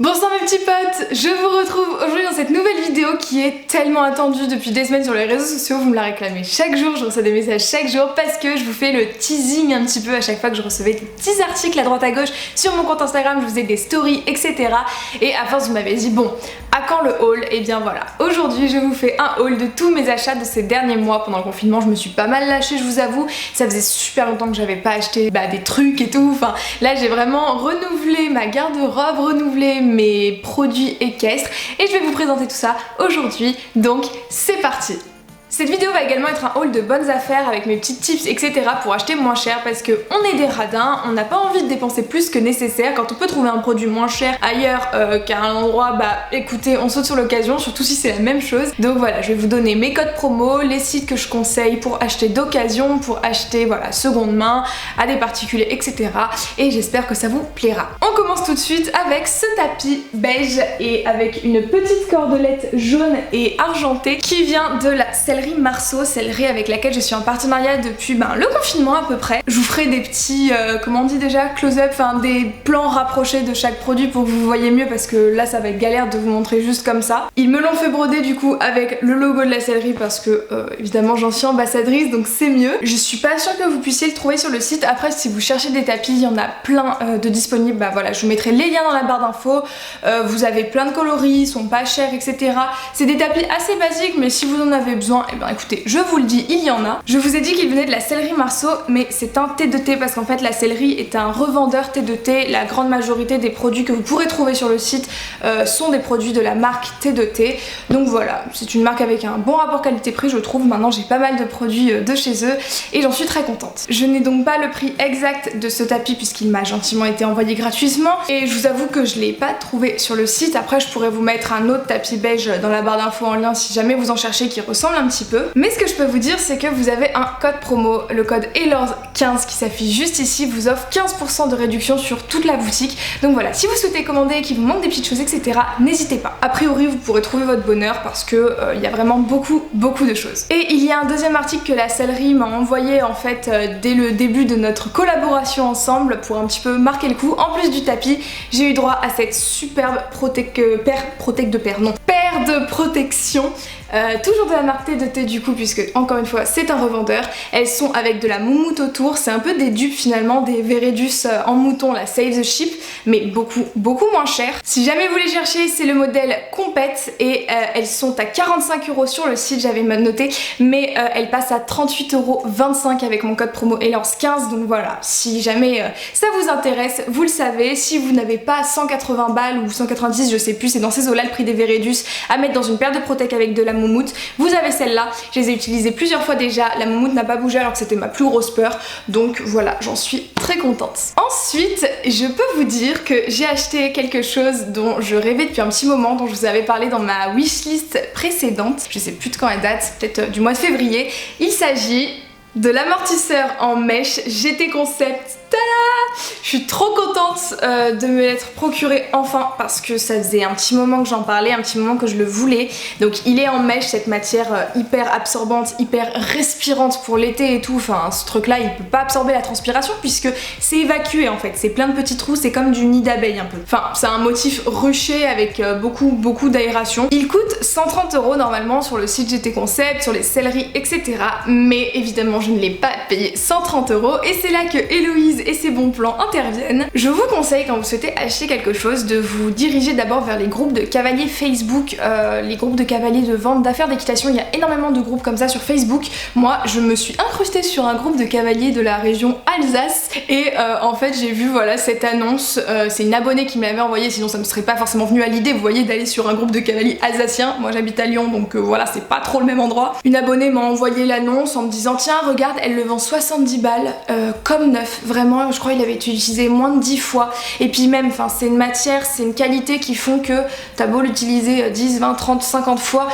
Bonsoir mes petits potes, je vous retrouve aujourd'hui dans cette nouvelle vidéo qui est tellement attendue depuis des semaines sur les réseaux sociaux. Vous me la réclamez chaque jour, je reçois des messages chaque jour parce que je vous fais le teasing un petit peu à chaque fois que je recevais des petits articles à droite à gauche sur mon compte Instagram, je vous faisais des stories, etc. Et à force vous m'avez dit bon, à quand le haul? Et bien voilà, aujourd'hui je vous fais un haul de tous mes achats de ces derniers mois. Pendant le confinement je me suis pas mal lâchée, je vous avoue, ça faisait super longtemps que j'avais pas acheté des trucs et tout. Enfin là j'ai vraiment renouvelé ma garde-robe, renouvelé mes produits équestres et je vais vous présenter tout ça aujourd'hui, donc c'est parti. Cette vidéo va également être un haul de bonnes affaires avec mes petits tips etc pour acheter moins cher parce que on est des radins, on n'a pas envie de dépenser plus que nécessaire. Quand on peut trouver un produit moins cher ailleurs qu'à un endroit, écoutez, on saute sur l'occasion, surtout si c'est la même chose. Donc voilà, je vais vous donner mes codes promo, les sites que je conseille pour acheter d'occasion, pour acheter voilà seconde main à des particuliers etc. Et j'espère que ça vous plaira. On commence tout de suite avec ce tapis beige et avec une petite cordelette jaune et argentée qui vient de la sellerie Marceau, sellerie avec laquelle je suis en partenariat depuis le confinement à peu près. Je vous ferai des petits, comment on dit déjà, close-up, enfin des plans rapprochés de chaque produit pour que vous voyez mieux parce que là ça va être galère de vous montrer juste comme ça. Ils me l'ont fait broder du coup avec le logo de la sellerie parce que évidemment j'en suis ambassadrice donc c'est mieux. Je suis pas sûre que vous puissiez le trouver sur le site. Après si vous cherchez des tapis, il y en a plein de disponibles. Voilà, je vous mettrai les liens dans la barre d'infos. Vous avez plein de coloris, ils sont pas chers etc. C'est des tapis assez basiques mais si vous en avez besoin, et bien écoutez, je vous le dis, il y en a. Je vous ai dit qu'il venait de la sellerie Marceau, mais c'est un T2T parce qu'en fait la sellerie est un revendeur T2T. La grande majorité des produits que vous pourrez trouver sur le site sont des produits de la marque T2T. Donc voilà, c'est une marque avec un bon rapport qualité-prix je trouve. Maintenant j'ai pas mal de produits de chez eux et j'en suis très contente. Je n'ai donc pas le prix exact de ce tapis puisqu'il m'a gentiment été envoyé gratuitement et je vous avoue que je l'ai pas trouvé sur le site. Après je pourrais vous mettre un autre tapis beige dans la barre d'infos en lien si jamais vous en cherchez qui ressemble un petit peu. Mais ce que je peux vous dire c'est que vous avez un code promo, le code ELORS15 qui s'affiche juste ici, vous offre 15% de réduction sur toute la boutique. Donc voilà, si vous souhaitez commander et qu'il vous manque des petites choses etc, n'hésitez pas. A priori vous pourrez trouver votre bonheur parce que il y a vraiment beaucoup de choses. Et il y a un deuxième article que la sellerie m'a envoyé en fait dès le début de notre collaboration ensemble pour un petit peu marquer le coup. En plus du tapis, j'ai eu droit à cette superbe paire de protection. Toujours de la marque T2T du coup puisque encore une fois c'est un revendeur. Elles sont avec de la moumoute autour, c'est un peu des dupes finalement des Veredus en mouton, la Save the Ship, mais beaucoup moins cher. Si jamais vous les cherchez, c'est le modèle Compète et elles sont à 45 € sur le site, j'avais noté, mais elles passent à 38,25 € avec mon code promo ELORS15. Donc voilà, si jamais ça vous intéresse, vous le savez. Si vous n'avez pas 180 balles ou 190 je sais plus, c'est dans ces eaux là le prix des Veredus à mettre dans une paire de Protec avec de la moumoute, vous avez celle-là, je les ai utilisées plusieurs fois déjà, la moumoute n'a pas bougé alors que c'était ma plus grosse peur, donc voilà, j'en suis très contente. Ensuite, je peux vous dire que j'ai acheté quelque chose dont je rêvais depuis un petit moment, dont je vous avais parlé dans ma wishlist précédente, je sais plus de quand elle date, peut-être du mois de février. Il s'agit de l'amortisseur en mèche GT Concept. Tada! Je suis trop contente de me l'être procuré enfin parce que ça faisait un petit moment que j'en parlais, un petit moment que je le voulais. Donc il est en mèche, cette matière hyper absorbante, hyper respirante pour l'été et tout. Enfin ce truc là il peut pas absorber la transpiration puisque c'est évacué en fait, c'est plein de petits trous, c'est comme du nid d'abeille un peu. Enfin c'est un motif ruché avec beaucoup d'aération. Il coûte 130 € normalement sur le site GT Concept, sur les selleries etc. Mais évidemment je ne l'ai pas payé 130 € et c'est là que Héloïse et ses bons plans interviennent. Je vous conseille quand vous souhaitez acheter quelque chose de vous diriger d'abord vers les groupes de cavaliers Facebook, les groupes de cavaliers de vente d'affaires d'équitation. Il y a énormément de groupes comme ça sur Facebook. Moi je me suis incrustée sur un groupe de cavaliers de la région Alsace et en fait j'ai vu voilà cette annonce, c'est une abonnée qui me l'avait envoyée, sinon ça me serait pas forcément venu à l'idée vous voyez d'aller sur un groupe de cavaliers alsaciens. Moi j'habite à Lyon donc voilà c'est pas trop le même endroit. Une abonnée m'a envoyé l'annonce en me disant tiens regarde elle le vend 70 balles comme neuf, vraiment je crois il avait été utilisé moins de 10 fois et puis même enfin c'est une matière, c'est une qualité qui font que t'as beau l'utiliser 10, 20, 30, 50 fois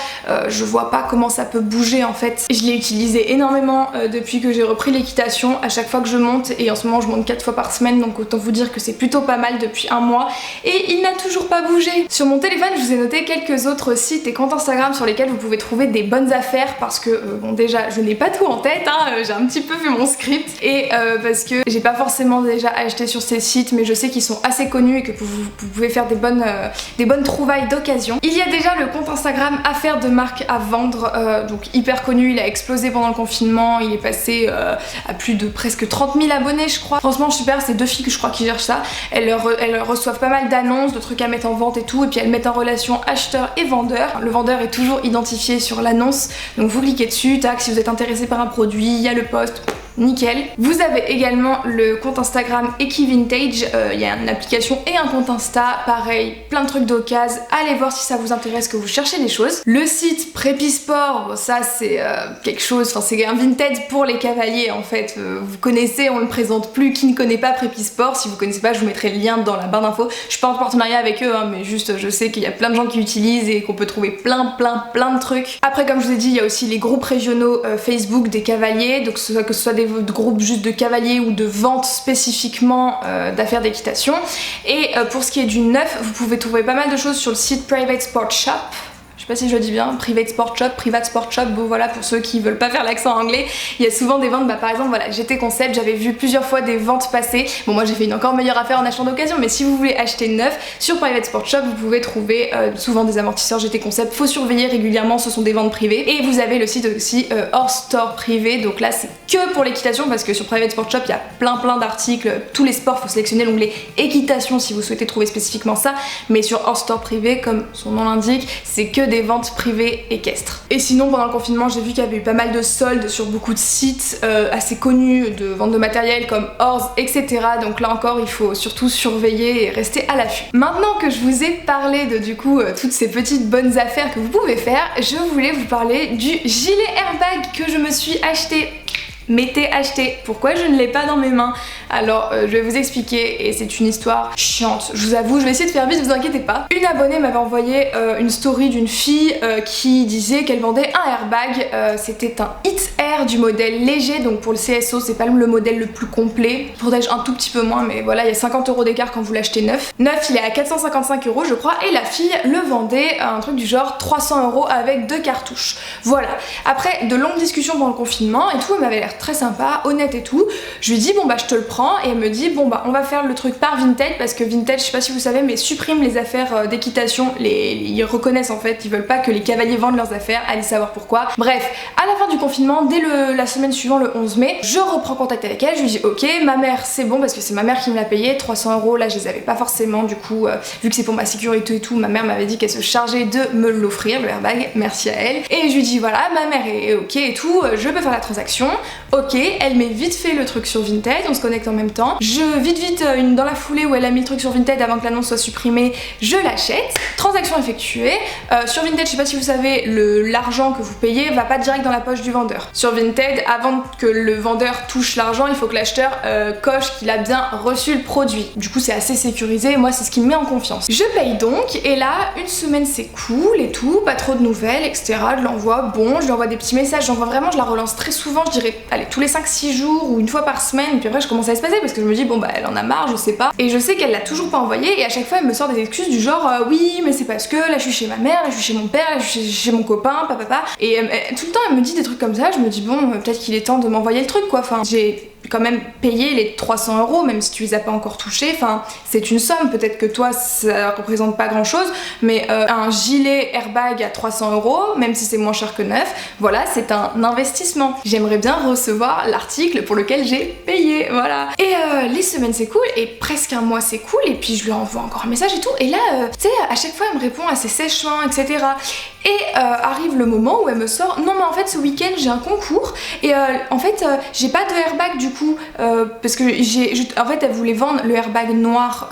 je vois pas comment ça peut bouger en fait. Je l'ai utilisé énormément depuis que j'ai repris l'équitation, à chaque fois que je monte et en ce moment je monte 4 fois par semaine donc autant vous dire que c'est plutôt pas mal depuis un mois et il n'a toujours pas bougé. Sur mon téléphone je vous ai noté quelques autres sites et comptes Instagram sur lesquels vous pouvez trouver des bonnes affaires parce que bon déjà je n'ai pas tout en tête, hein, j'ai un petit peu fait mon script et parce que j'ai pas forcément déjà déjà acheté sur ces sites, mais je sais qu'ils sont assez connus et que vous pouvez faire des bonnes trouvailles d'occasion. Il y a déjà le compte Instagram Affaires de marque à vendre, donc hyper connu, il a explosé pendant le confinement, il est passé à plus de presque 30 000 abonnés je crois. Franchement super, c'est deux filles que je crois qui gèrent ça. Elles reçoivent pas mal d'annonces, de trucs à mettre en vente et tout, et puis elles mettent en relation acheteurs et vendeurs. Le vendeur est toujours identifié sur l'annonce, donc vous cliquez dessus, tac, si vous êtes intéressé par un produit, il y a le post. Nickel. Vous avez également le compte Instagram Equivintage, il y a une application et un compte Insta, pareil, plein de trucs d'occasion, allez voir si ça vous intéresse, que vous cherchez des choses. Le site Prépisport, bon, ça c'est quelque chose, enfin c'est un vintage pour les cavaliers en fait, vous connaissez, on le présente plus, qui ne connaît pas Prépisport, si vous connaissez pas je vous mettrai le lien dans la barre d'infos. Je suis pas en partenariat avec eux, hein, mais juste je sais qu'il y a plein de gens qui utilisent et qu'on peut trouver plein de trucs. Après comme je vous ai dit, il y a aussi les groupes régionaux Facebook des cavaliers, donc que ce soit des groupes juste de cavaliers ou de vente spécifiquement d'affaires d'équitation. Et pour ce qui est du neuf, vous pouvez trouver pas mal de choses sur le site Private Sport Shop. Je sais pas si je le dis bien, Private Sport Shop, bon voilà, pour ceux qui veulent pas faire l'accent anglais, il y a souvent des ventes, bah par exemple voilà, GT Concept, j'avais vu plusieurs fois des ventes passer, bon moi j'ai fait une encore meilleure affaire en achetant d'occasion, mais si vous voulez acheter neuf, sur Private Sport Shop, vous pouvez trouver souvent des amortisseurs GT Concept, faut surveiller régulièrement, ce sont des ventes privées, et vous avez le site aussi Horse Store privé, donc là c'est que pour l'équitation, parce que sur Private Sport Shop, il y a plein d'articles, tous les sports, faut sélectionner l'onglet équitation si vous souhaitez trouver spécifiquement ça, mais sur Horse Store privé, comme son nom l'indique, c'est que des ventes privées équestres. Et sinon pendant le confinement j'ai vu qu'il y avait eu pas mal de soldes sur beaucoup de sites assez connus de vente de matériel comme Horse, etc. Donc là encore il faut surtout surveiller et rester à l'affût. Maintenant que je vous ai parlé de du coup toutes ces petites bonnes affaires que vous pouvez faire, je voulais vous parler du gilet airbag que je me suis acheté. Mettez acheté. Pourquoi je ne l'ai pas dans mes mains? Alors je vais vous expliquer et c'est une histoire chiante. Je vous avoue, je vais essayer de faire vite, vous inquiétez pas. Une abonnée m'avait envoyé une story d'une fille qui disait qu'elle vendait un airbag. C'était un Hit Air du modèle léger, donc pour le CSO c'est pas le modèle le plus complet. Protège un tout petit peu moins, mais voilà, il y a 50 € d'écart quand vous l'achetez neuf. Neuf, il est à 455 € je crois, et la fille le vendait à un truc du genre 300 € avec 2 cartouches. Voilà. Après de longues discussions pendant le confinement et tout, elle m'avait l'air très sympa, honnête et tout. Je lui dis bon bah je te le prends, et elle me dit bon bah on va faire le truc par Vinted, parce que Vinted, je sais pas si vous savez, mais supprime les affaires d'équitation. Ils reconnaissent en fait, ils veulent pas que les cavaliers vendent leurs affaires, allez savoir pourquoi. Bref, à la fin du confinement, dès la semaine suivante, le 11 mai, je reprends contact avec elle, je lui dis ok, ma mère c'est bon, parce que c'est ma mère qui me l'a payé, 300 €, là je les avais pas forcément, du coup vu que c'est pour ma sécurité et tout, ma mère m'avait dit qu'elle se chargeait de me l'offrir, le airbag, merci à elle. Et je lui dis voilà, ma mère est ok et tout, je peux faire la transaction. Ok, elle met vite fait le truc sur Vinted, on se connecte en même temps. Vite dans la foulée où elle a mis le truc sur Vinted avant que l'annonce soit supprimée, je l'achète. Transaction effectuée. Sur Vinted, je sais pas si vous savez, l'argent que vous payez va pas direct dans la poche du vendeur. Sur Vinted, avant que le vendeur touche l'argent, il faut que l'acheteur coche qu'il a bien reçu le produit. Du coup, c'est assez sécurisé, moi c'est ce qui me met en confiance. Je paye donc, et là, une semaine c'est cool et tout, pas trop de nouvelles, etc. Je l'envoie, bon, je lui envoie des petits messages, je la relance très souvent, je dirais, allez, tous les 5-6 jours ou une fois par semaine, puis après je commence à espacer parce que je me dis bon bah elle en a marre, je sais pas, et je sais qu'elle l'a toujours pas envoyé, et à chaque fois elle me sort des excuses du genre oui mais c'est parce que là je suis chez ma mère, là je suis chez mon père, là je suis chez mon copain, papa, et tout le temps elle me dit des trucs comme ça, je me dis bon peut-être qu'il est temps de m'envoyer le truc quoi, enfin j'ai quand même payé les 300 €, même si tu les as pas encore touchés, enfin c'est une somme, peut-être que toi ça représente pas grand chose, mais un gilet airbag à 300 €, même si c'est moins cher que neuf, voilà, c'est un investissement. J'aimerais bien recevoir l'article pour lequel j'ai payé, voilà. Et les semaines c'est cool, et presque un mois c'est cool, et puis je lui envoie encore un message et tout, et là tu sais à chaque fois elle me répond assez sèchement, etc. Et arrive le moment où elle me sort non mais en fait ce week-end j'ai un concours, et en fait j'ai pas de airbag du coup, parce que en fait elle voulait vendre le airbag noir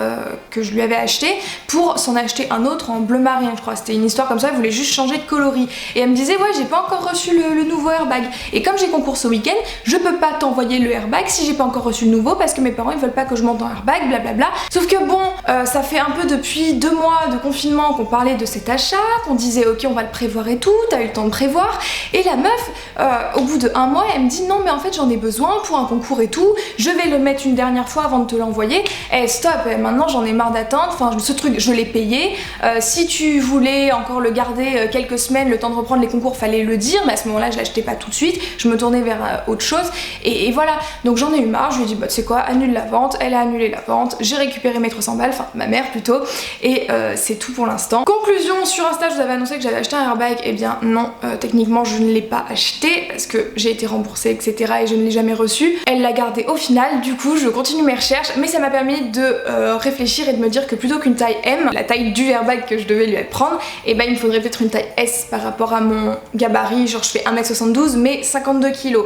que je lui avais acheté pour s'en acheter un autre en bleu marine, je crois, c'était une histoire comme ça, elle voulait juste changer de coloris, et elle me disait ouais j'ai pas encore reçu le nouveau airbag, et comme j'ai concours ce week-end, je peux pas t'envoyer le airbag si j'ai pas encore reçu le nouveau, parce que mes parents ils veulent pas que je monte en airbag, blablabla. Sauf que bon, ça fait un peu depuis 2 mois de confinement qu'on parlait de cet achat, qu'on disait ok on va va le prévoir et tout, t'as eu le temps de prévoir. Et la meuf, au bout de 1 mois, elle me dit non mais en fait j'en ai besoin pour un concours et tout, je vais le mettre une dernière fois avant de te l'envoyer. Eh stop, maintenant j'en ai marre d'attendre, enfin ce truc je l'ai payé, si tu voulais encore le garder quelques semaines, le temps de reprendre les concours, fallait le dire, mais à ce moment-là je l'achetais pas tout de suite, je me tournais vers autre chose, et voilà. Donc j'en ai eu marre, je lui ai dit bah tu sais quoi, annule la vente, elle a annulé la vente, j'ai récupéré mes 300 balles, enfin ma mère plutôt, et c'est tout pour l'instant. Conclusion, sur Insta je vous avais annoncé que j'avais acheté un airbag, et bien non, techniquement je ne l'ai pas acheté, parce que j'ai été remboursée etc. et je ne l'ai jamais reçu. Elle l'a gardé au final, du coup je continue mes recherches, mais ça m'a permis de réfléchir et de me dire que plutôt qu'une taille M, la taille du airbag que je devais lui prendre, et ben il me faudrait peut-être une taille S par rapport à mon gabarit, genre je fais 1m72 mais 52 kg.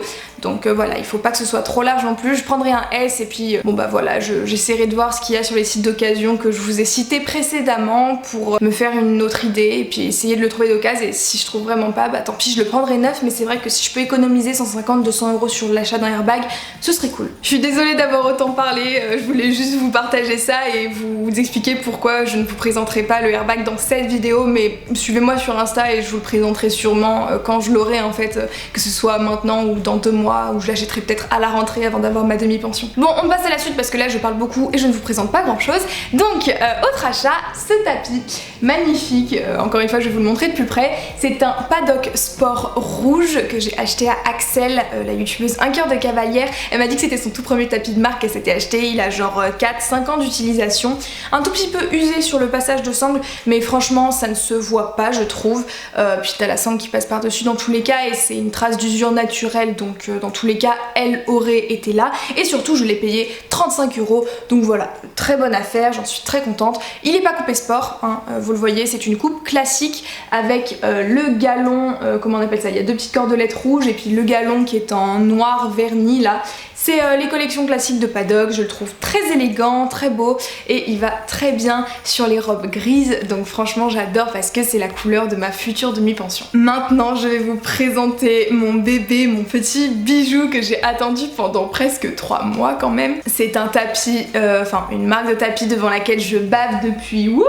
Donc voilà, il faut pas que ce soit trop large non plus, je prendrai un S et puis bon bah voilà, j'essaierai de voir ce qu'il y a sur les sites d'occasion que je vous ai cités précédemment pour me faire une autre idée et puis essayer de le trouver d'occasion, et si je trouve vraiment pas, bah tant pis je le prendrai neuf, mais c'est vrai que si je peux économiser 150-200 € sur l'achat d'un airbag, ce serait cool. Je suis désolée d'avoir autant parlé, je voulais juste vous partager ça et vous expliquer pourquoi je ne vous présenterai pas le airbag dans cette vidéo, mais suivez-moi sur Insta et je vous le présenterai sûrement quand je l'aurai en fait, que ce soit maintenant ou dans 2 mois, ou je l'achèterai peut-être à la rentrée avant d'avoir ma demi-pension. Bon, on passe à la suite parce que là je parle beaucoup et je ne vous présente pas grand chose. Donc, autre achat, ce tapis magnifique, encore une fois je vais vous le montrer de plus près, c'est un Paddock Sport rouge que j'ai acheté à Axel, la youtubeuse Un Cœur de Cavalière. Elle m'a dit que c'était son tout premier tapis de marque qu'elle s'était acheté, il a genre 4-5 ans d'utilisation, un tout petit peu usé sur le passage de sangle, mais franchement ça ne se voit pas je trouve, puis t'as la sangle qui passe par dessus dans tous les cas et c'est une trace d'usure naturelle, donc dans tous les cas elle aurait été là, et surtout je l'ai payé 35 €, donc voilà, très bonne affaire, j'en suis très contente. Il est pas coupé sport, hein, vous le voyez, c'est une coupe classique avec le galon, comment on appelle ça, il y a 2 petites cordelettes rouges et puis le galon qui est en noir verni là. C'est les collections classiques de Paddock, je le trouve très élégant, très beau et il va très bien sur les robes grises, donc franchement j'adore parce que c'est la couleur de ma future demi-pension. Maintenant je vais vous présenter mon bébé, mon petit bijou que j'ai attendu pendant presque 3 mois quand même. C'est un tapis, enfin une marque de tapis devant laquelle je bave depuis wouh.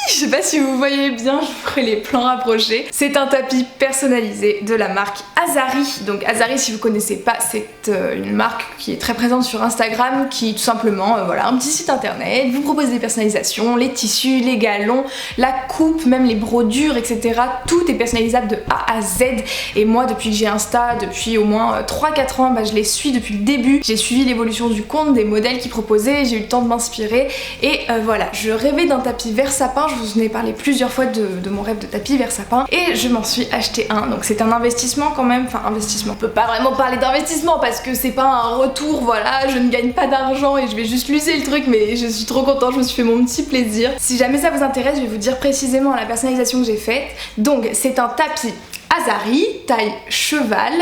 Je sais pas si vous voyez bien, je vous ferai les plans rapprochés. C'est un tapis personnalisé de la marque Azari. Donc Azari, si vous connaissez pas, c'est une marque qui est très présente sur Instagram, qui tout simplement, voilà, un petit site internet, vous propose des personnalisations, les tissus, les galons, la coupe, même les brodures, etc. Tout est personnalisable de A à Z. Et moi, depuis que j'ai Insta, depuis au moins 3-4 ans, bah, je les suis depuis le début. J'ai suivi l'évolution du compte, des modèles qu'ils proposaient, j'ai eu le temps de m'inspirer. Et voilà, je rêvais d'un tapis vert sapin. Je vous en ai parlé plusieurs fois de mon rêve de tapis vert sapin et je m'en suis acheté un, donc c'est un investissement quand même, enfin investissement, on peut pas vraiment parler d'investissement parce que c'est pas un retour, voilà, je ne gagne pas d'argent et je vais juste l'user le truc, mais je suis trop contente, je me suis fait mon petit plaisir. Si jamais ça vous intéresse, je vais vous dire précisément la personnalisation que j'ai faite. Donc c'est un tapis Azari, taille cheval,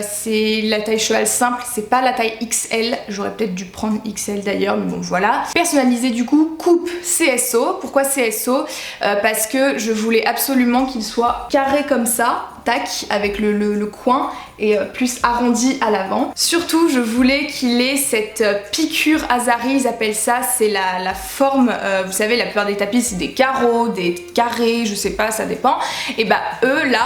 c'est la taille cheval simple, c'est pas la taille XL, j'aurais peut-être dû prendre XL d'ailleurs, mais bon voilà. Personnalisé du coup, coupe CSO, pourquoi CSO? Parce que je voulais absolument qu'il soit carré comme ça, tac, avec le coin et plus arrondi à l'avant. Surtout je voulais qu'il ait cette piqûre Azari, ils appellent ça, c'est la forme, vous savez la plupart des tapis c'est des carreaux, des carrés, je sais pas, ça dépend. Et bah eux là,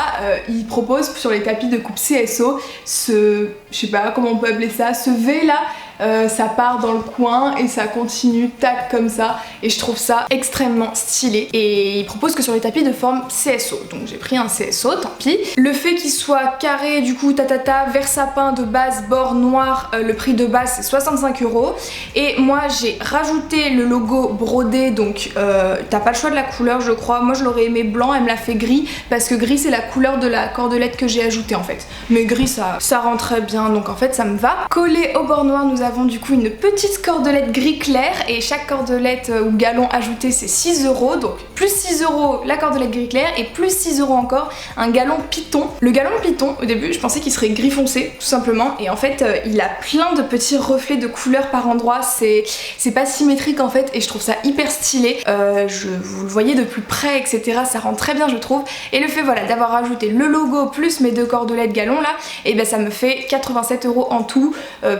ils proposent sur les tapis de coupe CSO ce, je sais pas comment on peut appeler ça, ce V là, ça part dans le coin et ça continue tac comme ça et je trouve ça extrêmement stylé, et ils proposent que sur les tapis de forme CSO, donc j'ai pris un CSO, tant pis. Le fait qu'il soit carré du coup vert sapin de base, bord noir, le prix de base c'est 65 € et moi j'ai rajouté le logo brodé, donc t'as pas le choix de la couleur je crois, moi je l'aurais aimé blanc, elle me l'a fait gris parce que gris c'est la couleur de la cordelette que j'ai ajoutée en fait, mais gris ça rend très bien, donc en fait ça me va. Collé au bord noir nous avons du coup une petite cordelette gris clair et chaque cordelette ou galon ajouté c'est 6 €, donc plus 6 € la cordelette gris clair et plus 6 € encore un galon python. Le galon python au début je pensais qu'il serait gris foncé tout simplement, et en fait il a plein de petits reflets de couleurs par endroits, c'est pas symétrique en fait et je trouve ça hyper stylé, vous le voyez de plus près etc, ça rend très bien je trouve, et le fait voilà d'avoir rajouté le logo plus mes 2 cordelettes galons là, et ben ça me fait 87 € en tout,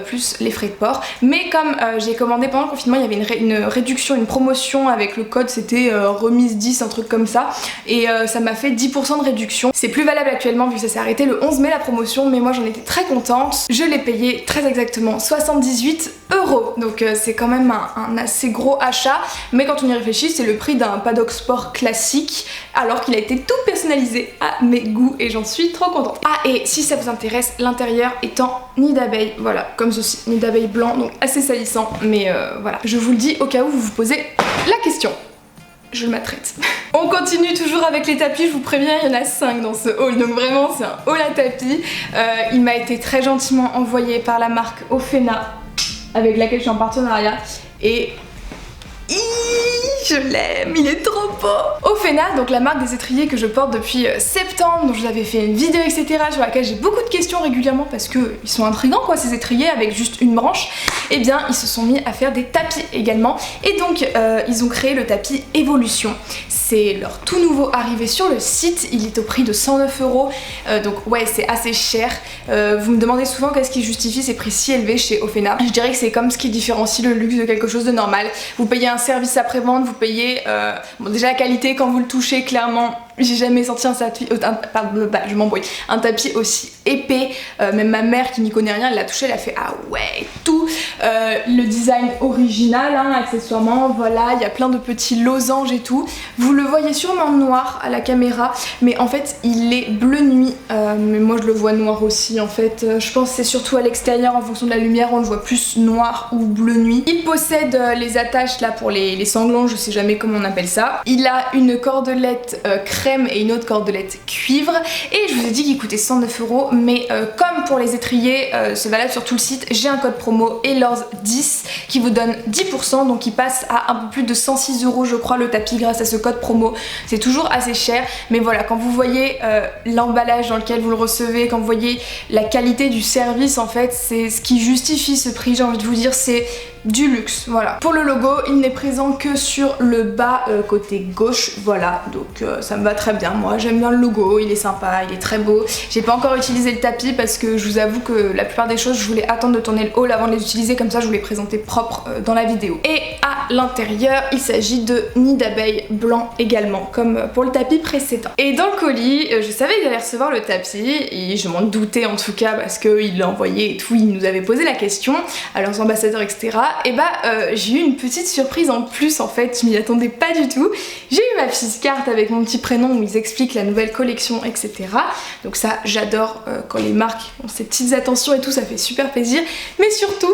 plus les frais de l'aéroport. Mais comme j'ai commandé pendant le confinement, il y avait une réduction, une promotion avec le code, c'était remise 10, un truc comme ça, et ça m'a fait 10% de réduction. C'est plus valable actuellement vu que ça s'est arrêté le 11 mai la promotion, mais moi j'en étais très contente. Je l'ai payé très exactement 78 €, donc c'est quand même un assez gros achat, mais quand on y réfléchit, c'est le prix d'un paddock sport classique, alors qu'il a été tout personnalisé à mes goûts et j'en suis trop contente. Ah, et si ça vous intéresse, l'intérieur est en nid d'abeille, voilà, comme ceci, nid d'abeille blanc, donc assez salissant, mais voilà, je vous le dis au cas où vous vous posez la question. Je le maltraite. On continue toujours avec les tapis, je vous préviens, il y en a 5 dans ce haul, donc vraiment c'est un haul à tapis. Il m'a été très gentiment envoyé par la marque Ofena, avec laquelle je suis en partenariat, et je l'aime, il est trop beau. Ofena, donc la marque des étriers que je porte depuis septembre, dont je vous avais fait une vidéo etc, sur laquelle j'ai beaucoup de questions régulièrement parce que ils sont intrigants quoi ces étriers avec juste une branche. Et bien ils se sont mis à faire des tapis également, et donc ils ont créé le tapis Evolution. C'est leur tout nouveau arrivé sur le site, il est au prix de 109 €, donc ouais c'est assez cher. Vous me demandez souvent qu'est-ce qui justifie ces prix si élevés chez Ofena. Je dirais que c'est comme ce qui différencie le luxe de quelque chose de normal. Vous payez un service après-vente, vous payez bon, déjà la qualité quand vous le touchez, clairement j'ai jamais senti un tapis, je m'embrouille, un tapis aussi épais. Même ma mère qui n'y connaît rien, elle l'a touché, elle a fait ah ouais tout. Le design original hein, accessoirement, voilà, il y a plein de petits losanges et tout. Vous le voyez sûrement noir à la caméra, mais en fait il est bleu nuit, mais moi je le vois noir aussi en fait. Je pense que c'est surtout à l'extérieur en fonction de la lumière, on le voit plus noir ou bleu nuit. Il possède les attaches là pour les sanglants, je sais jamais comment on appelle ça. Il a une cordelette crème et une autre cordelette cuivre, et je vous ai dit qu'il coûtait 109 €, mais comme pour les étriers c'est valable sur tout le site, j'ai un code promo ELORS10 qui vous donne 10%, donc il passe à un peu plus de 106 € je crois le tapis grâce à ce code promo. C'est toujours assez cher, mais voilà, quand vous voyez l'emballage dans lequel vous le recevez, quand vous voyez la qualité du service, en fait c'est ce qui justifie ce prix, j'ai envie de vous dire, c'est du luxe, voilà. Pour le logo, il n'est présent que sur le bas côté gauche, voilà, donc ça me va très bien. Moi j'aime bien le logo, il est sympa, il est très beau. J'ai pas encore utilisé le tapis parce que je vous avoue que la plupart des choses je voulais attendre de tourner le haul avant de les utiliser, comme ça je vous les présentais propres dans la vidéo. Et à l'intérieur il s'agit de nid d'abeille blanc également, comme pour le tapis précédent. Et dans le colis, je savais qu'il allait recevoir le tapis, et je m'en doutais en tout cas parce qu'il l'a envoyé et tout, il nous avait posé la question à leurs ambassadeurs etc. Et bah j'ai eu une petite surprise en plus en fait, je m'y attendais pas du tout. J'ai eu ma petite carte avec mon petit prénom où ils expliquent la nouvelle collection etc. Donc ça j'adore quand les marques ont ces petites attentions et tout, ça fait super plaisir. Mais surtout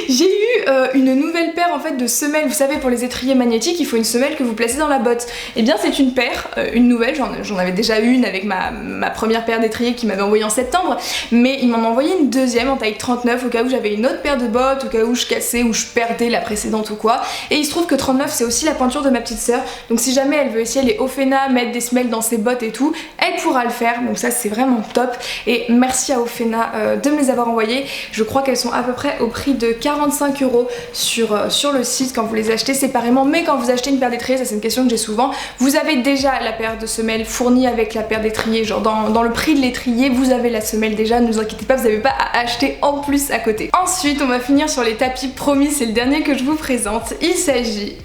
j'ai eu une nouvelle paire en fait de semelles. Vous savez, pour les étriers magnétiques il faut une semelle que vous placez dans la botte. Et bien c'est une paire, une nouvelle, j'en avais déjà une avec ma première paire d'étriers qui m'avait envoyé en septembre, mais ils m'en ont envoyé une deuxième en taille 39 au cas où j'avais une autre paire de bottes, au cas où je cassais ou je perdais la précédente ou quoi. Et il se trouve que 39 c'est aussi la pointure de ma petite sœur, donc si jamais elle veut essayer les Ofena, mettre des semelles dans ses bottes et tout, elle pourra le faire, donc ça c'est vraiment top. Et merci à Ofena de me les avoir envoyées. Je crois qu'elles sont à peu près au prix de 45 € sur le site quand vous les achetez séparément, mais quand vous achetez une paire d'étriers, ça c'est une question que j'ai souvent, vous avez déjà la paire de semelles fournie avec la paire d'étriers, genre dans le prix de l'étrier vous avez la semelle déjà, ne vous inquiétez pas, vous n'avez pas à acheter en plus à côté. Ensuite on va finir sur les tapis, promis c'est le dernier que je vous présente, il s'agit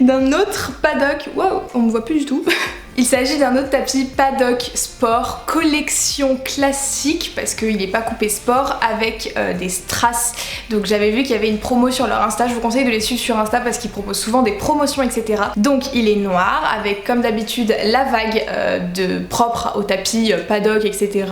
d'un autre paddock, waouh on me voit plus du tout. Il s'agit d'un autre tapis paddock sport collection classique parce qu'il n'est pas coupé sport avec des strass. Donc j'avais vu qu'il y avait une promo sur leur Insta, je vous conseille de les suivre sur Insta parce qu'ils proposent souvent des promotions etc. Donc il est noir avec comme d'habitude la vague de propre au tapis paddock etc.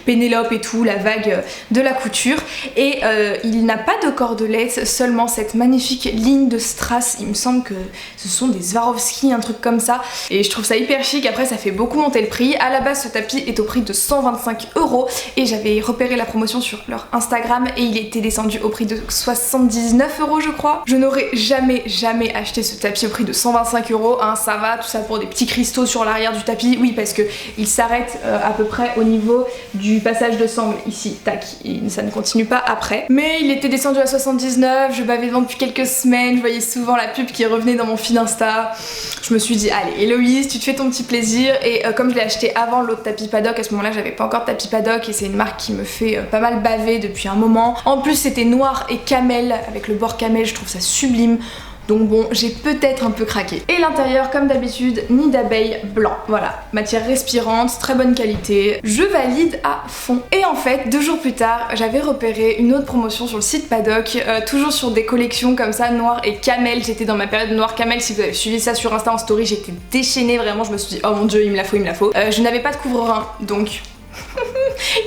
Pénélope et tout, la vague de la couture, et il n'a pas de cordelette, seulement cette magnifique ligne de strass. Il me semble que ce sont des Swarovski, un truc comme ça, et je trouve ça hyper chic. Après ça fait beaucoup monter le prix. À la base ce tapis est au prix de 125 € et j'avais repéré la promotion sur leur Instagram et il était descendu au prix de 79 € je crois. Je n'aurais jamais acheté ce tapis au prix de 125 €, hein, ça va, tout ça pour des petits cristaux sur l'arrière du tapis, oui parce que il s'arrête à peu près au niveau du passage de sangle ici, tac, ça ne continue pas après. Mais il était descendu à 79, je bavais devant depuis quelques semaines, je voyais souvent la pub qui revenait dans mon feed Insta. Je me suis dit allez Héloïse, tu te fais ton ton petit plaisir et comme je l'ai acheté avant l'autre tapis paddock, à ce moment là j'avais pas encore de tapis paddock et c'est une marque qui me fait pas mal baver depuis un moment. En plus c'était noir et camel, avec le bord camel, je trouve ça sublime. Donc bon, j'ai peut-être un peu craqué. Et l'intérieur, comme d'habitude, nid d'abeille blanc. Voilà, matière respirante, très bonne qualité. Je valide à fond. Et en fait, 2 jours plus tard, j'avais repéré une autre promotion sur le site Paddock, toujours sur des collections comme ça, noir et camel. J'étais dans ma période noir camel, si vous avez suivi ça sur Insta en story, j'étais déchaînée vraiment, je me suis dit oh mon dieu, il me la faut, il me la faut. Je n'avais pas de couvre-rein, donc...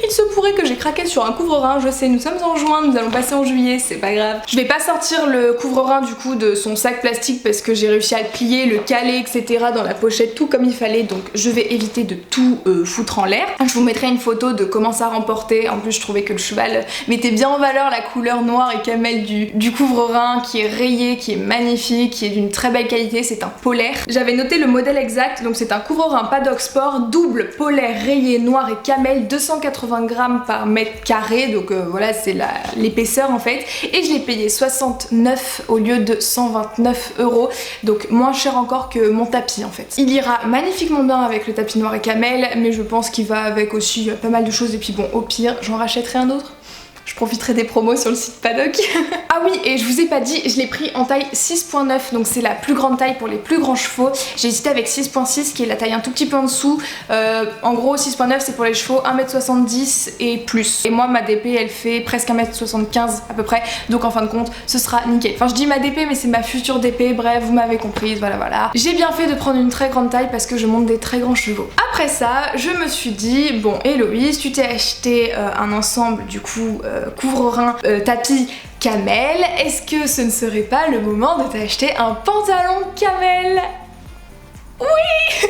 il se pourrait que j'ai craqué sur un couvre-rein, je sais, nous sommes en juin, nous allons passer en juillet, c'est pas grave. Je vais pas sortir le couvre-rein du coup de son sac plastique parce que j'ai réussi à le plier, le caler, etc. dans la pochette, tout comme il fallait, donc je vais éviter de tout foutre en l'air. Je vous mettrai une photo de comment ça remportait, en plus je trouvais que le cheval mettait bien en valeur la couleur noire et camel du couvre-rein qui est rayé, qui est magnifique, qui est d'une très belle qualité, c'est un polaire. J'avais noté le modèle exact, donc c'est un couvre-rein Paddock Sport, double polaire rayé noir et camel, 280 grammes par mètre carré, donc voilà c'est l'épaisseur en fait, et je l'ai payé 69 au lieu de 129 €, donc moins cher encore que mon tapis en fait. Il ira magnifiquement bien avec le tapis noir et camel, mais je pense qu'il va avec aussi pas mal de choses, et puis bon au pire j'en rachèterai un autre. Je profiterai des promos sur le site Paddock. Ah oui, et je vous ai pas dit, je l'ai pris en taille 6.9, donc c'est la plus grande taille pour les plus grands chevaux. J'ai hésité avec 6.6 qui est la taille un tout petit peu en dessous. En gros 6.9 c'est pour les chevaux 1m70 et plus. Et moi ma DP elle fait presque 1m75 à peu près, donc en fin de compte ce sera nickel. Enfin je dis ma DP mais c'est ma future DP, bref vous m'avez comprise, voilà. J'ai bien fait de prendre une très grande taille parce que je monte des très grands chevaux. Après ça, je me suis dit, bon Héloïse, tu t'es acheté un ensemble du coup couvre-rein, tapis camel, est-ce que ce ne serait pas le moment de t'acheter un pantalon camel? Oui.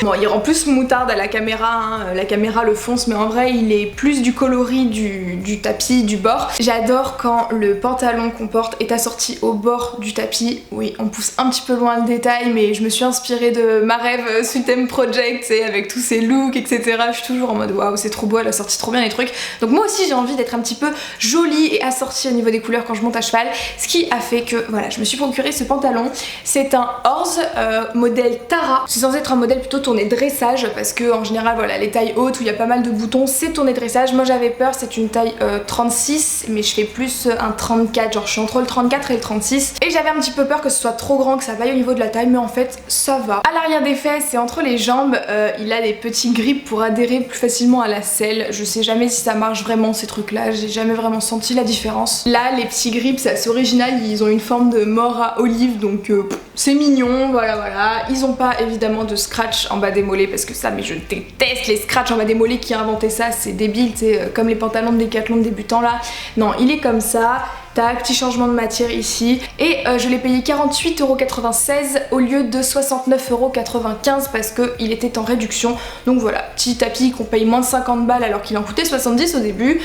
Bon, il rend plus moutarde à la caméra, hein. La caméra le fonce, mais en vrai il est plus du coloris du tapis, du bord. J'adore quand le pantalon qu'on porte est assorti au bord du tapis. Oui, on pousse un petit peu loin le détail, mais je me suis inspirée de ma rêve Sweet Project, et avec tous ces looks, etc. Je suis toujours en mode waouh, c'est trop beau, elle a sorti trop bien les trucs. Donc moi aussi j'ai envie d'être un petit peu jolie et assortie au niveau des couleurs quand je monte à cheval, ce qui a fait que voilà, je me suis procuré ce pantalon. C'est un Horse modèle Tara. C'est censé être un modèle plutôt tourné dressage parce que en général voilà les tailles hautes où il y a pas mal de boutons c'est tourné dressage. Moi j'avais peur, c'est une taille 36 mais je fais plus un 34, genre je suis entre le 34 et le 36 et j'avais un petit peu peur que ce soit trop grand, que ça vaille au niveau de la taille, mais en fait ça va. À l'arrière des fesses et entre les jambes il a des petits grips pour adhérer plus facilement à la selle. Je sais jamais si ça marche vraiment ces trucs là, j'ai jamais vraiment senti la différence. Là les petits grips c'est assez original, ils ont une forme de mort à olive donc c'est mignon, voilà. Ils ont pas évidemment de scratch en bas des mollets parce que ça, mais je déteste les scratchs en bas des mollets. Qui a inventé ça, c'est débile, c'est comme les pantalons de Décathlon de débutants là. Non, il est comme ça. Tac, petit changement de matière ici. Et je l'ai payé 48,96 € au lieu de 69,95 € parce qu'il était en réduction. Donc voilà, petit tapis qu'on paye moins de 50 balles alors qu'il en coûtait 70 au début.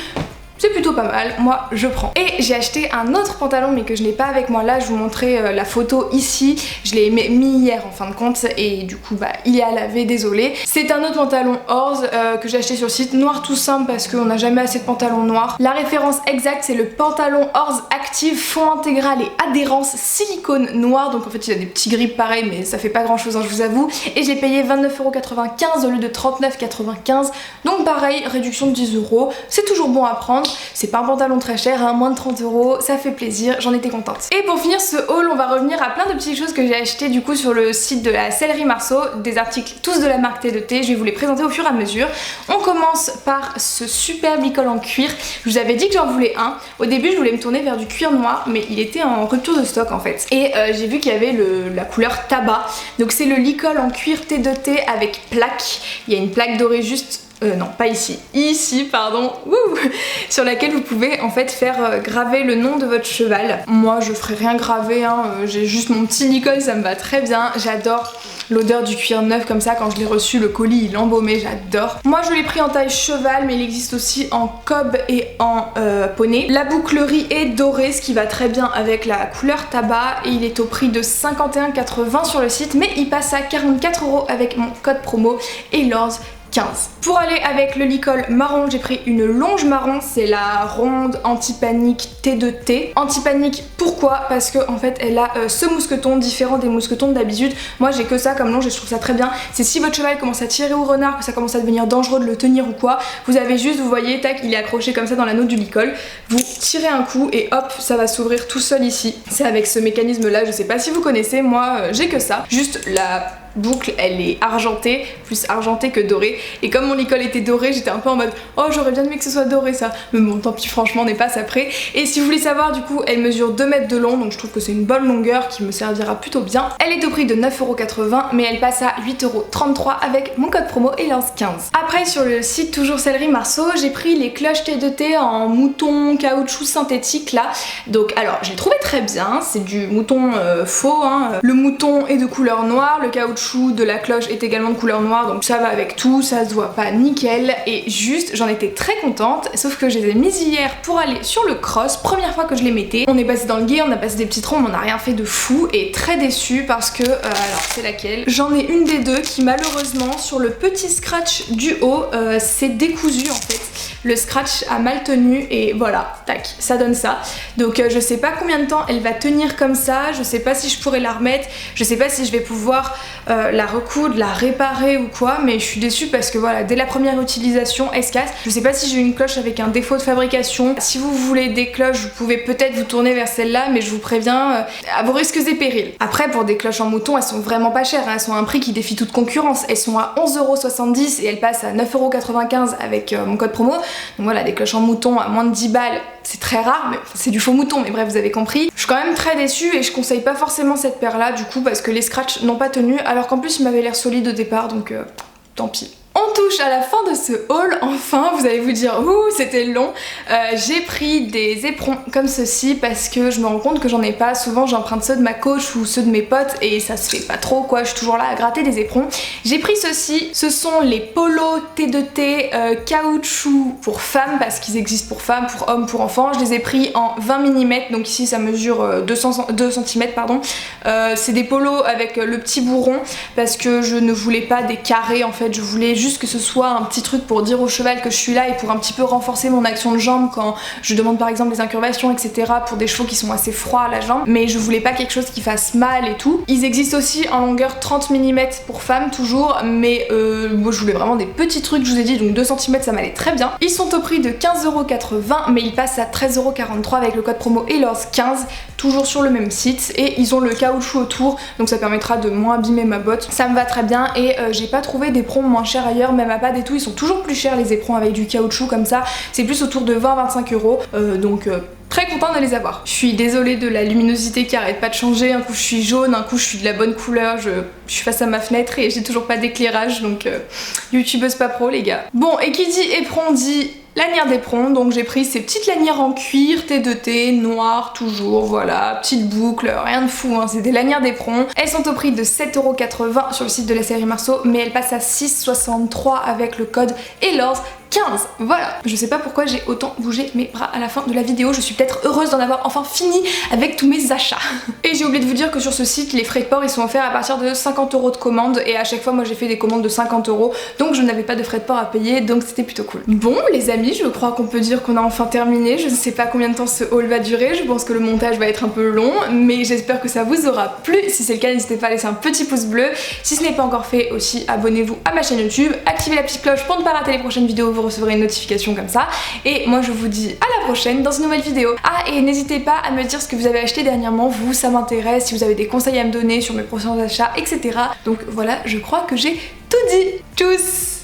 C'est plutôt pas mal, moi je prends. Et j'ai acheté un autre pantalon mais que je n'ai pas avec moi là, je vous montrerai la photo ici. Je l'ai mis hier en fin de compte et du coup bah il est à laver, désolé. C'est un autre pantalon Horse que j'ai acheté sur le site, noir tout simple parce qu'on n'a jamais assez de pantalons noirs. La référence exacte c'est le pantalon Horse Active fond intégral et adhérence silicone noir, donc en fait il a des petits grips pareils mais ça fait pas grand chose hein, je vous avoue. Et j'ai payé 29,95 € au lieu de 39,95 €, donc pareil, réduction de 10 €, c'est toujours bon à prendre. C'est pas un pantalon très cher, hein, moins de 30 €, ça fait plaisir, j'en étais contente. Et pour finir ce haul, on va revenir à plein de petites choses que j'ai achetées du coup sur le site de la Sellerie Marceau, des articles tous de la marque T2T, je vais vous les présenter au fur et à mesure. On commence par ce superbe licol en cuir, je vous avais dit que j'en voulais un. Au début je voulais me tourner vers du cuir noir, mais il était en rupture de stock en fait. Et j'ai vu qu'il y avait la couleur tabac, donc c'est le licol en cuir T2T avec plaque, il y a une plaque dorée juste... non, pas ici. Ici, pardon. Wouh, sur laquelle vous pouvez en fait faire graver le nom de votre cheval. Moi, je ferai rien graver, hein. J'ai juste mon petit licol, ça me va très bien. J'adore l'odeur du cuir neuf comme ça. Quand je l'ai reçu, le colis il embaumait, j'adore. Moi, je l'ai pris en taille cheval, mais il existe aussi en cob et en poney. La bouclerie est dorée, ce qui va très bien avec la couleur tabac. Et il est au prix de 51,80 € sur le site, mais il passe à 44 € avec mon code promo ELORS 15. Pour aller avec le licol marron, j'ai pris une longe marron, c'est la ronde anti-panique T2T. Anti-panique, pourquoi? Parce que en fait elle a ce mousqueton différent des mousquetons d'habitude. Moi j'ai que ça comme longe et je trouve ça très bien. C'est si votre cheval commence à tirer au renard, que ça commence à devenir dangereux de le tenir ou quoi, vous avez juste, vous voyez, tac, il est accroché comme ça dans l'anneau du licol. Vous tirez un coup et hop, ça va s'ouvrir tout seul ici. C'est avec ce mécanisme là, je sais pas si vous connaissez, moi j'ai que ça. Juste la boucle elle est argentée, plus argentée que dorée, et comme mon licol était doré j'étais un peu en mode oh j'aurais bien aimé que ce soit doré ça, mais bon tant pis, franchement on n'est pas ça près. Et si vous voulez savoir, du coup elle mesure 2 mètres de long, donc je trouve que c'est une bonne longueur qui me servira plutôt bien. Elle est au prix de 9,80 € mais elle passe à 8,33 € avec mon code promo ELANCE15. Après sur le site toujours Sellerie Marceau, j'ai pris les cloches T2T en mouton caoutchouc synthétique là. Donc alors je l'ai trouvé très bien, c'est du mouton faux hein. Le mouton est de couleur noire, le caoutchouc de la cloche est également de couleur noire, donc ça va avec tout, ça se voit pas nickel, et juste j'en étais très contente, sauf que je les ai mises hier pour aller sur le cross, première fois que je les mettais. On est passé dans le gué, on a passé des petites rondes, on n'a rien fait de fou, et très déçue parce que, alors c'est laquelle? J'en ai une des deux qui malheureusement sur le petit scratch du haut s'est décousu en fait. Le scratch a mal tenu et voilà, tac, ça donne ça. Donc je sais pas combien de temps elle va tenir comme ça, je sais pas si je pourrais la remettre, je sais pas si je vais pouvoir la recoudre, la réparer ou quoi, mais je suis déçue parce que voilà, dès la première utilisation elle se casse. Je sais pas si j'ai une cloche avec un défaut de fabrication. Si vous voulez des cloches, vous pouvez peut-être vous tourner vers celle-là, mais je vous préviens, à vos risques et périls. Après pour des cloches en mouton, elles sont vraiment pas chères, hein. Elles sont à un prix qui défie toute concurrence. Elles sont à 11,70 € et elles passent à 9,95 € avec mon code promo. Donc voilà, des cloches en mouton à moins de 10 balles, c'est très rare, mais enfin, c'est du faux mouton, mais bref, vous avez compris. Je suis quand même très déçue et je conseille pas forcément cette paire là du coup parce que les scratchs n'ont pas tenu, alors qu'en plus il m'avait l'air solide au départ, donc tant pis. On touche à la fin de ce haul, enfin, vous allez vous dire ouh c'était long. J'ai pris des éperons comme ceci parce que je me rends compte que j'en ai pas. Souvent j'emprunte ceux de ma coach ou ceux de mes potes et ça se fait pas trop quoi, je suis toujours là à gratter des éperons. J'ai pris ceci, ce sont les Polo T2T caoutchouc pour femmes parce qu'ils existent pour femmes, pour hommes, pour enfants. Je les ai pris en 20 mm, donc ici ça mesure 2 cm pardon. C'est des polos avec le petit bourron parce que je ne voulais pas des carrés en fait, je voulais juste que ce soit un petit truc pour dire au cheval que je suis là et pour un petit peu renforcer mon action de jambe quand je demande par exemple des incurvations etc pour des chevaux qui sont assez froids à la jambe, mais je voulais pas quelque chose qui fasse mal et tout. Ils existent aussi en longueur 30 mm pour femmes toujours, mais moi je voulais vraiment des petits trucs, je vous ai dit, donc 2 cm ça m'allait très bien. Ils sont au prix de 15,80 € mais ils passent à 13,43 € avec le code promo ELANCE15, toujours sur le même site, et ils ont le caoutchouc autour donc ça permettra de moins abîmer ma botte. Ça me va très bien et j'ai pas trouvé d'éperons moins chers ailleurs, même à Pad et tout, ils sont toujours plus chers les éperons avec du caoutchouc comme ça, c'est plus autour de 20-25 €, donc très contente de les avoir. Je suis désolée de la luminosité qui arrête pas de changer, un coup je suis jaune, un coup je suis de la bonne couleur, je suis face à ma fenêtre et j'ai toujours pas d'éclairage, donc youtubeuse pas pro les gars. Bon, et qui dit éperon dit lanière d'éperon, donc j'ai pris ces petites lanières en cuir T2T, noires toujours, voilà, petite boucle, rien de fou, hein, c'est des lanières d'éperon. Elles sont au prix de 7,80 € sur le site de la Sellerie Marceau, mais elles passent à 6,63 € avec le code ELANCE15. Voilà, je sais pas pourquoi j'ai autant bougé mes bras à la fin de la vidéo, je suis peut-être heureuse d'en avoir enfin fini avec tous mes achats. Et j'ai oublié de vous dire que sur ce site, les frais de port ils sont offerts à partir de 50 € de commande, et à chaque fois moi j'ai fait des commandes de 50 €, donc je n'avais pas de frais de port à payer, donc c'était plutôt cool. Bon les amis, je crois qu'on peut dire qu'on a enfin terminé, je ne sais pas combien de temps ce haul va durer, je pense que le montage va être un peu long, mais j'espère que ça vous aura plu. Si c'est le cas, n'hésitez pas à laisser un petit pouce bleu, si ce n'est pas encore fait aussi, abonnez-vous à ma chaîne YouTube, activez la petite cloche pour ne pas rater les prochaines vidéos, vous recevrez une notification comme ça, et moi je vous dis à la prochaine dans une nouvelle vidéo. Ah, et n'hésitez pas à me dire ce que vous avez acheté dernièrement, vous, ça m'intéresse, si vous avez des conseils à me donner sur mes prochains achats, etc. Donc voilà, je crois que j'ai tout dit. Tchuss!